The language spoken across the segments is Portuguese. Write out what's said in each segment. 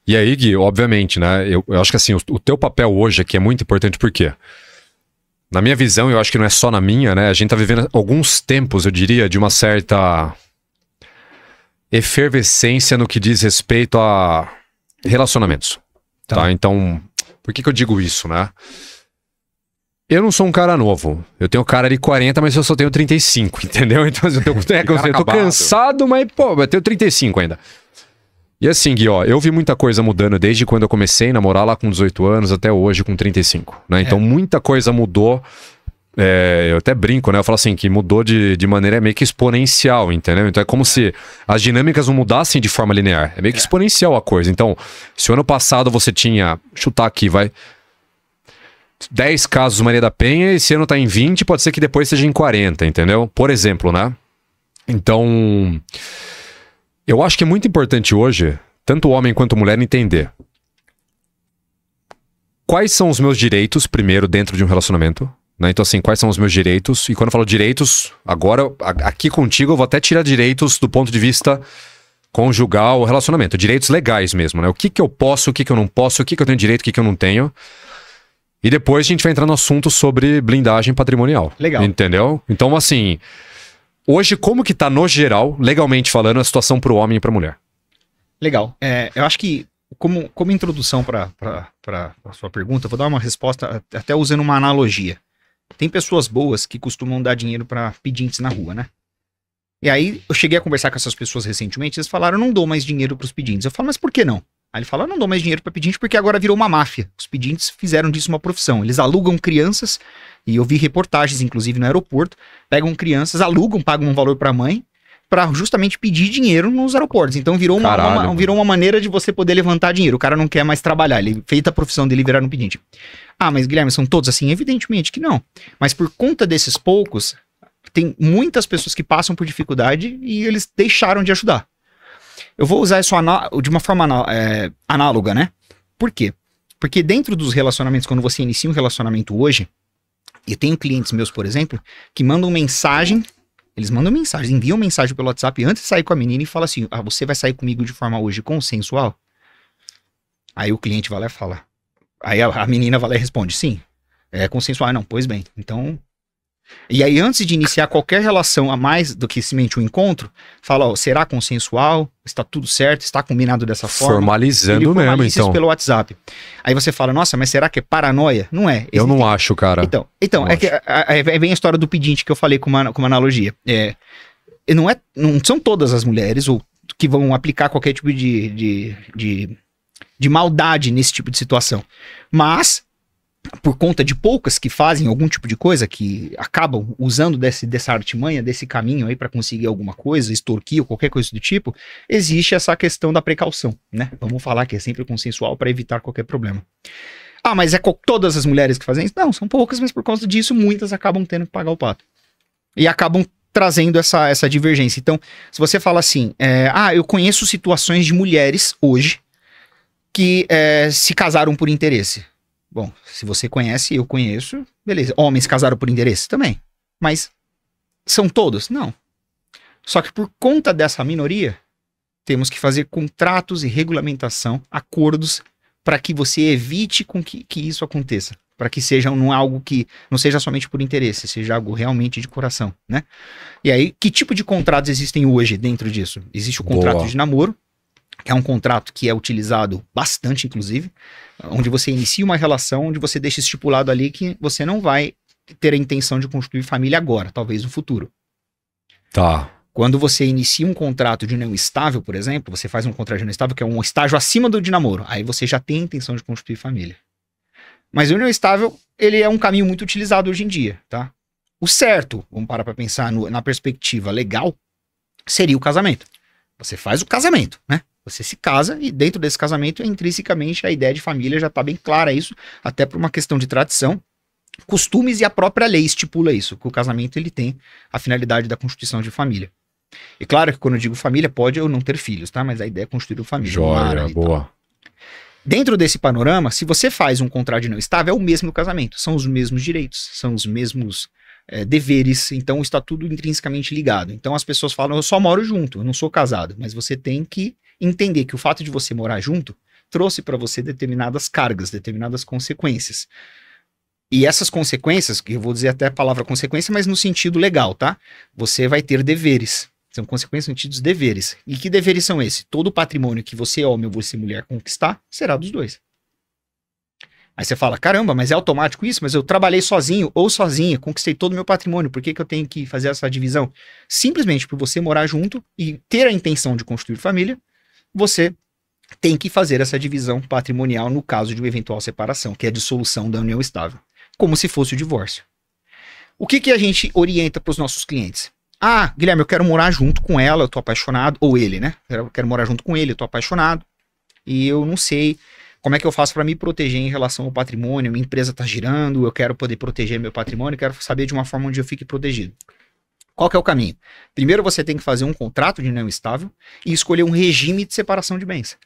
E aí, Gui, obviamente, né? Eu acho que assim, o teu papel hoje aqui é muito importante, por quê? Na minha visão, eu acho que não é só na minha, né? A gente tá vivendo alguns tempos, eu diria, de uma certa efervescência no que diz respeito a relacionamentos. Tá? Então, por que eu digo isso, né? Eu não sou um cara novo. Eu tenho cara de 40, mas eu só tenho 35, entendeu? Então, eu tô cansado, mas, pô, eu tenho 35 ainda. E assim, Gui, ó, eu vi muita coisa mudando desde quando eu comecei a namorar lá com 18 anos até hoje com 35, né? Então, muita coisa mudou. Eu até brinco, né? Eu falo assim, que mudou de maneira meio que exponencial, entendeu? Então é como se as dinâmicas não mudassem de forma linear. É meio que exponencial a coisa. Então, se o ano passado você tinha, chutar aqui, 10 casos Maria da Penha, esse ano tá em 20, pode ser que depois seja em 40, entendeu? Por exemplo, né? Então, eu acho que é muito importante hoje, tanto homem quanto mulher, entender quais são os meus direitos, primeiro, dentro de um relacionamento, né? Então, assim, quais são os meus direitos? E quando eu falo direitos, agora, aqui contigo, eu vou até tirar direitos do ponto de vista conjugal ou relacionamento. Direitos legais mesmo, né? O que que eu posso, o que que eu não posso, o que que eu tenho direito, o que que eu não tenho. E depois a gente vai entrar no assunto sobre blindagem patrimonial. Legal. Entendeu? Então, assim, hoje, como que tá, no geral, legalmente falando, a situação pro homem e pra mulher? Legal. Eu acho que, como introdução para a sua pergunta, eu vou dar uma resposta até usando uma analogia. Tem pessoas boas que costumam dar dinheiro para pedintes na rua, né? E aí, eu cheguei a conversar com essas pessoas recentemente, eles falaram, eu não dou mais dinheiro pros pedintes. Eu falo, mas por que não? Aí ele fala, eu não dou mais dinheiro para pedinte porque agora virou uma máfia. Os pedintes fizeram disso uma profissão. Eles alugam crianças, e eu vi reportagens, inclusive no aeroporto, pegam crianças, alugam, pagam um valor para a mãe, para justamente pedir dinheiro nos aeroportos. Então virou uma maneira de você poder levantar dinheiro. O cara não quer mais trabalhar, ele fez a profissão dele virar um pedinte. Ah, mas Guilherme, são todos assim? Evidentemente que não. Mas por conta desses poucos, tem muitas pessoas que passam por dificuldade e eles deixaram de ajudar. Eu vou usar isso de uma forma análoga, né? Por quê? Porque dentro dos relacionamentos, quando você inicia um relacionamento hoje, eu tenho clientes meus, por exemplo, que mandam mensagem, eles mandam mensagem, enviam mensagem pelo WhatsApp antes de sair com a menina e falam assim, você vai sair comigo de forma hoje consensual? Aí o cliente vai lá e fala. Aí a menina vai lá e responde, sim, é consensual. Não, pois bem, então... E aí, antes de iniciar qualquer relação a mais do que simplesmente um encontro, fala, será consensual? Está tudo certo? Está combinado dessa forma? Formalizando mesmo, então. Isso pelo WhatsApp. Aí você fala, nossa, mas será que é paranoia? Não é. Eu não acho, cara. Então é que vem a história do pedinte que eu falei com uma analogia. Não são todas as mulheres que vão aplicar qualquer tipo de maldade nesse tipo de situação. Mas... por conta de poucas que fazem algum tipo de coisa, que acabam usando dessa artimanha, desse caminho aí para conseguir alguma coisa, extorquir ou qualquer coisa do tipo, existe essa questão da precaução, né? Vamos falar que é sempre consensual para evitar qualquer problema. Ah, mas é todas as mulheres que fazem isso? Não, são poucas, mas por causa disso, muitas acabam tendo que pagar o pato. E acabam trazendo essa divergência. Então, se você fala assim, eu conheço situações de mulheres hoje que se casaram por interesse. Bom, se você conhece, eu conheço, beleza. Homens casaram por interesse? Também. Mas são todos? Não. Só que por conta dessa minoria, temos que fazer contratos e regulamentação, acordos, para que você evite com que isso aconteça. Para que seja algo que não seja somente por interesse, seja algo realmente de coração, né? E aí, que tipo de contratos existem hoje dentro disso? Existe o contrato de namoro, que é um contrato que é utilizado bastante, inclusive, onde você inicia uma relação, onde você deixa estipulado ali que você não vai ter a intenção de construir família agora, talvez no futuro. Tá. Quando você inicia um contrato de união estável, por exemplo, você faz um contrato de união estável, que é um estágio acima do de namoro, aí você já tem a intenção de construir família. Mas a união estável, ele é um caminho muito utilizado hoje em dia, tá? O certo, vamos parar para pensar na perspectiva legal, seria o casamento. Você faz o casamento, né? Você se casa e dentro desse casamento, intrinsecamente, a ideia de família já está bem clara isso, até por uma questão de tradição, costumes e a própria lei estipula isso, que o casamento ele tem a finalidade da constituição de família. E claro que quando eu digo família, pode eu não ter filhos, tá? Mas a ideia é construir uma família. Joia, boa. Dentro desse panorama, se você faz um contrato de união estável, é o mesmo do casamento. São os mesmos direitos, são os mesmos deveres, então está tudo intrinsecamente ligado. Então as pessoas falam, eu só moro junto, eu não sou casado, mas você tem que entender que o fato de você morar junto trouxe para você determinadas cargas, determinadas consequências. E essas consequências, que eu vou dizer até a palavra consequência, mas no sentido legal, tá? Você vai ter deveres. São consequências no sentido dos deveres. E que deveres são esses? Todo o patrimônio que você, homem ou você, mulher, conquistar, será dos dois. Aí você fala, caramba, mas é automático isso? Mas eu trabalhei sozinho ou sozinha, conquistei todo o meu patrimônio, por que eu tenho que fazer essa divisão? Simplesmente por você morar junto e ter a intenção de construir família, você tem que fazer essa divisão patrimonial no caso de uma eventual separação, que é a dissolução da união estável, como se fosse o divórcio. O que a gente orienta para os nossos clientes? Ah, Guilherme, eu quero morar junto com ela, eu tô apaixonado, ou ele, né? Eu quero morar junto com ele, eu tô apaixonado, e eu não sei como é que eu faço para me proteger em relação ao patrimônio, minha empresa tá girando, eu quero poder proteger meu patrimônio, quero saber de uma forma onde eu fique protegido. Qual que é o caminho? Primeiro você tem que fazer um contrato de união estável e escolher um regime de separação de bens.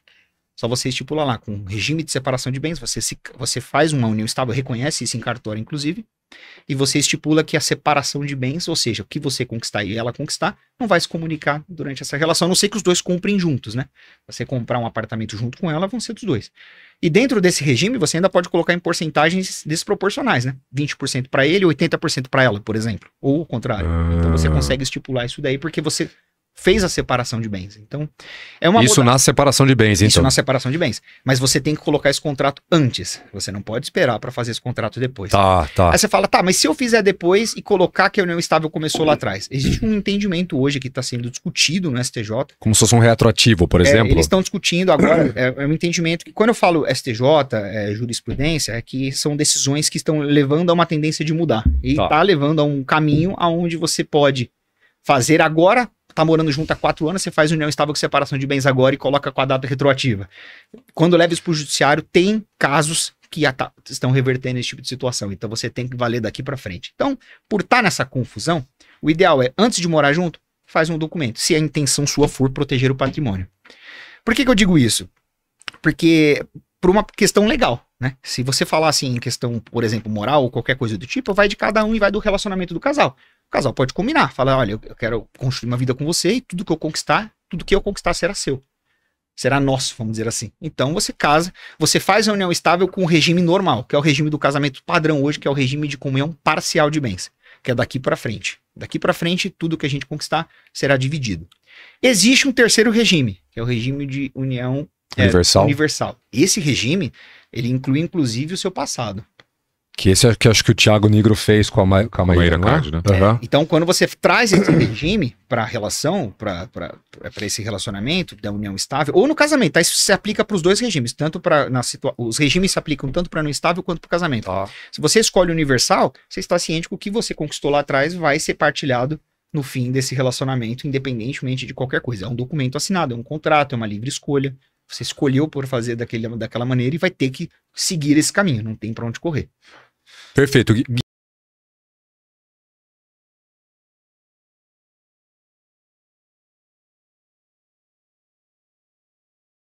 Só você estipula lá, com regime de separação de bens, você faz uma união estável, reconhece isso em cartório, inclusive, e você estipula que a separação de bens, ou seja, o que você conquistar e ela conquistar, não vai se comunicar durante essa relação, a não ser que os dois comprem juntos, né? Você comprar um apartamento junto com ela, vão ser dos dois. E dentro desse regime, você ainda pode colocar em porcentagens desproporcionais, né? 20% para ele e 80% para ela, por exemplo. Ou o contrário. Então você consegue estipular isso daí porque você fez a separação de bens. Então, é uma Isso na separação de bens, então. Isso na separação de bens. Mas você tem que colocar esse contrato antes. Você não pode esperar para fazer esse contrato depois. Tá. Aí você fala, tá, mas se eu fizer depois e colocar que a união estável começou lá atrás. Existe um entendimento hoje que está sendo discutido no STJ. Como se fosse um retroativo, por exemplo? Eles estão discutindo agora, é um entendimento que quando eu falo STJ, jurisprudência, é que são decisões que estão levando a uma tendência de mudar. E tá levando a um caminho aonde você pode fazer agora. Tá morando junto há 4 anos, você faz união estável com separação de bens agora e coloca com a data retroativa. Quando leva isso pro judiciário, tem casos que estão revertendo esse tipo de situação. Então você tem que valer daqui para frente. Então, por estar nessa confusão, o ideal é, antes de morar junto, faz um documento, se a intenção sua for proteger o patrimônio. Por que eu digo isso? Porque por uma questão legal, né? Se você falar assim em questão, por exemplo, moral ou qualquer coisa do tipo, vai de cada um e vai do relacionamento do casal. O casal pode combinar, falar, olha, eu quero construir uma vida com você e tudo que eu conquistar será seu. Será nosso, vamos dizer assim. Então você casa, você faz a união estável com o regime normal, que é o regime do casamento padrão hoje, que é o regime de comunhão parcial de bens, que é daqui para frente. Daqui para frente, tudo que a gente conquistar será dividido. Existe um terceiro regime, que é o regime de união universal. Esse regime, ele inclui inclusive o seu passado. Que esse é que acho que o Thiago Nigro fez com a Maíra Card, né? Então, quando você traz esse regime para a relação, para esse relacionamento da união estável, ou no casamento, tá? Isso se aplica para os dois regimes, tanto os regimes se aplicam tanto para a união estável quanto para o casamento. Se você escolhe o universal, você está ciente que o que você conquistou lá atrás vai ser partilhado no fim desse relacionamento, independentemente de qualquer coisa. É um documento assinado, é um contrato, é uma livre escolha. Você escolheu por fazer daquela maneira e vai ter que seguir esse caminho, não tem para onde correr. Perfeito.